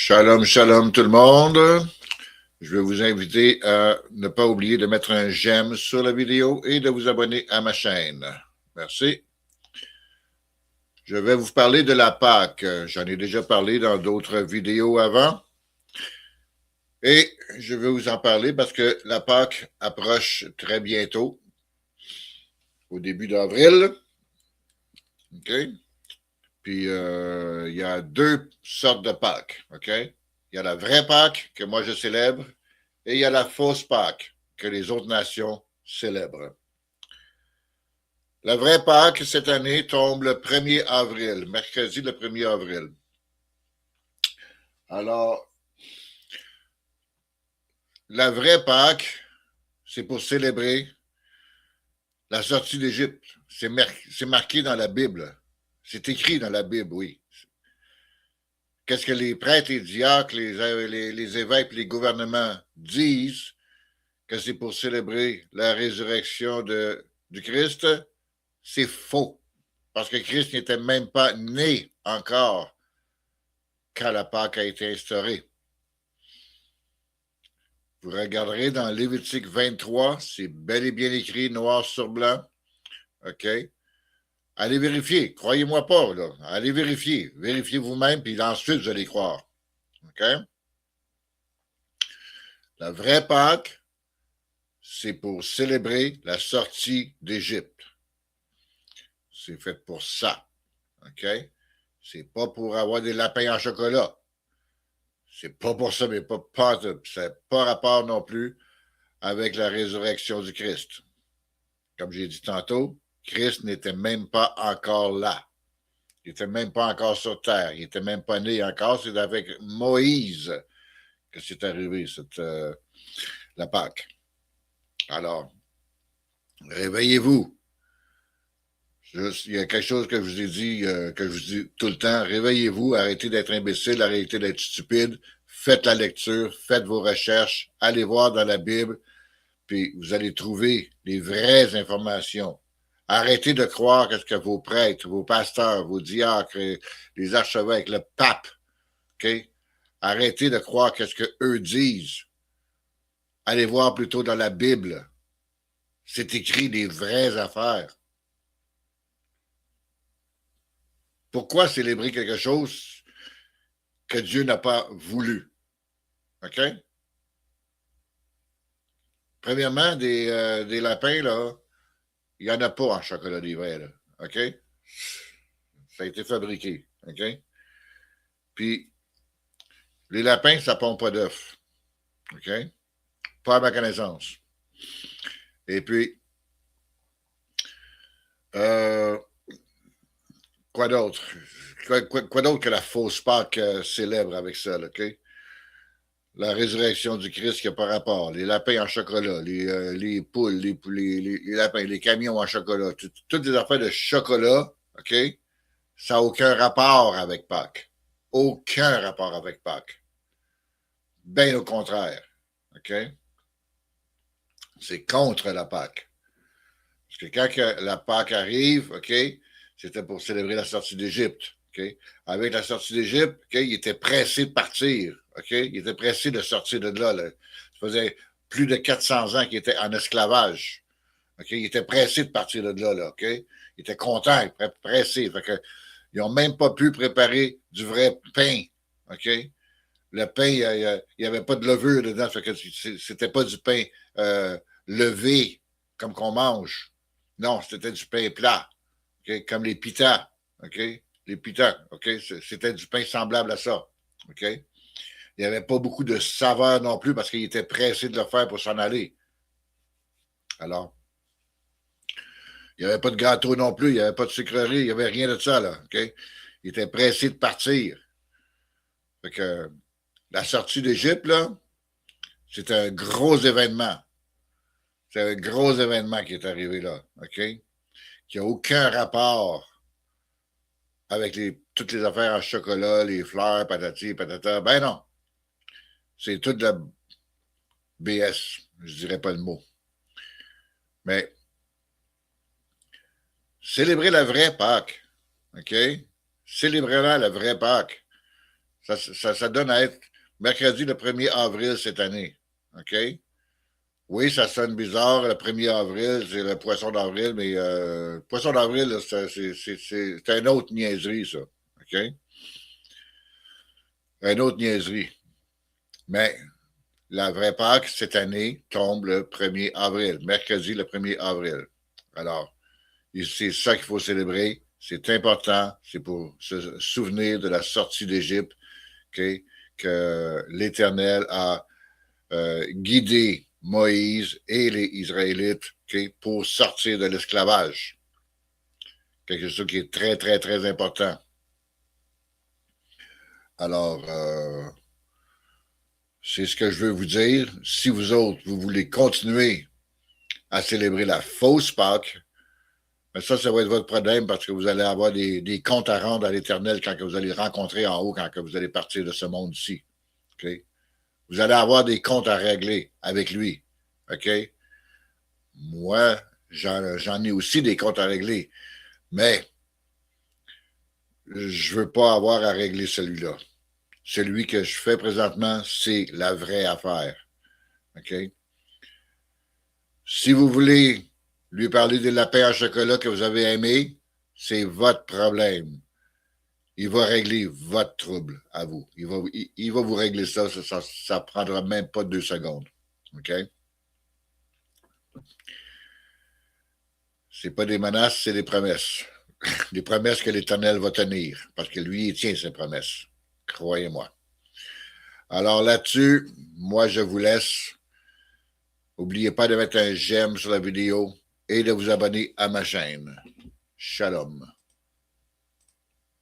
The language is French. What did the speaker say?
Shalom, shalom tout le monde. Je vais vous inviter à ne pas oublier de mettre un j'aime sur la vidéo et de vous abonner à ma chaîne. Merci. Je vais vous parler de la Pâque. J'en ai déjà parlé dans d'autres vidéos avant. Et je vais vous en parler parce que la Pâque approche très bientôt, au début d'avril. OK? Puis, il y a deux sortes de Pâques. OK? Il y a la vraie Pâque que moi je célèbre et il y a la fausse Pâque que les autres nations célèbrent. La vraie Pâque, cette année, tombe le 1er avril, mercredi le 1er avril. Alors, la vraie Pâque, c'est pour célébrer la sortie d'Égypte. C'est marqué dans la Bible. C'est écrit dans la Bible, oui. Qu'est-ce que les prêtres et diacres, les évêques, les gouvernements disent que c'est pour célébrer la résurrection du Christ? C'est faux. Parce que Christ n'était même pas né encore quand la Pâque a été instaurée. Vous regarderez dans Lévitique 23, c'est bel et bien écrit, noir sur blanc. OK? Allez vérifier. Croyez-moi pas, là. Allez vérifier. Vérifiez vous-même, puis ensuite, vous allez croire. OK? La vraie Pâque, c'est pour célébrer la sortie d'Égypte. C'est fait pour ça. OK? C'est pas pour avoir des lapins en chocolat. C'est pas pour ça, mais ça n'a pas rapport non plus avec la résurrection du Christ. Comme j'ai dit tantôt, Christ n'était même pas encore là. Il n'était même pas encore sur terre. Il n'était même pas né encore. C'est avec Moïse que c'est arrivé, la Pâque. Alors, réveillez-vous. Il y a quelque chose que je vous ai dit, que je vous dis tout le temps. Réveillez-vous, arrêtez d'être imbécile, arrêtez d'être stupide. Faites la lecture, faites vos recherches, allez voir dans la Bible, puis vous allez trouver les vraies informations. Arrêtez de croire que ce que vos prêtres, vos pasteurs, vos diacres, les archevêques, le pape, OK? Arrêtez de croire que ce qu'eux disent. Allez voir plutôt dans la Bible. C'est écrit des vraies affaires. Pourquoi célébrer quelque chose que Dieu n'a pas voulu? OK? Premièrement, des lapins, là, il n'y en a pas en chocolat d'hiver, là. OK? Ça a été fabriqué. OK? Puis, les lapins, ça ne pond pas d'œufs. OK? Pas à ma connaissance. Et puis, euh, quoi d'autre? Quoi d'autre que la fausse Pâque célèbre avec ça, là, OK? La résurrection du Christ qui n'a pas rapport. Les lapins en chocolat, les poules, les lapins, les camions en chocolat, toutes les affaires de chocolat, OK? Ça n'a aucun rapport avec Pâques. Aucun rapport avec Pâques. Bien au contraire. OK? C'est contre la Pâque. Parce que quand la Pâque arrive, OK, c'était pour célébrer la sortie d'Égypte. OK? Avec la sortie d'Égypte, OK, il était pressé de partir. OK? Il était pressé de sortir de là. Ça faisait plus de 400 ans qu'il était en esclavage. OK? Il était pressé de partir de là. OK? Il était content, pressé. Fait que, ils n'ont même pas pu préparer du vrai pain. OK? Le pain, il n'y avait pas de levure dedans. Fait que c'était pas du pain levé comme qu'on mange. Non, c'était du pain plat. Okay? Comme les pitas. OK? Les pitas. OK? C'était du pain semblable à ça. OK? Il n'y avait pas beaucoup de saveur non plus parce qu'il était pressé de le faire pour s'en aller. Alors, il n'y avait pas de gâteau non plus, il n'y avait pas de sucrerie, il n'y avait rien de ça, là. OK? Il était pressé de partir. Fait que la sortie d'Égypte, là, c'est un gros événement. C'est un gros événement qui est arrivé là. OK? Qui n'a aucun rapport avec toutes les affaires en chocolat, les fleurs, patati, patata. Ben non. C'est toute la BS. Je dirais pas le mot. Mais célébrer la vraie Pâque. OK? Célébrez-la la vraie Pâque. Ça donne à être mercredi le 1er avril cette année. OK? Oui, ça sonne bizarre. Le 1er avril, c'est le poisson d'avril, mais poisson d'avril, c'est une autre niaiserie, ça. OK? Une autre niaiserie. Mais la vraie Pâques, cette année, tombe le 1er avril, mercredi le 1er avril. Alors, c'est ça qu'il faut célébrer. C'est important. C'est pour se souvenir de la sortie d'Égypte, okay, que l'Éternel a guidé Moïse et les Israélites, okay, pour sortir de l'esclavage. Quelque chose qui est très, très, très important. Alors, c'est ce que je veux vous dire. Si vous autres, vous voulez continuer à célébrer la fausse Pâques, ça va être votre problème parce que vous allez avoir des comptes à rendre à l'Éternel quand que vous allez rencontrer en haut, quand que vous allez partir de ce monde-ci. Okay? Vous allez avoir des comptes à régler avec lui. OK? Moi, j'en ai aussi des comptes à régler. Mais je ne veux pas avoir à régler celui-là. Celui que je fais présentement, c'est la vraie affaire. OK? Si vous voulez lui parler des lapins à chocolat que vous avez aimés, c'est votre problème. Il va régler votre trouble à vous. Il va vous régler ça. Ça prendra même pas 2 secondes. OK? C'est pas des menaces, c'est des promesses. Des promesses que l'Éternel va tenir. Parce que lui, il tient ses promesses. Croyez-moi. Alors là-dessus, moi, je vous laisse. N'oubliez pas de mettre un j'aime sur la vidéo et de vous abonner à ma chaîne. Shalom.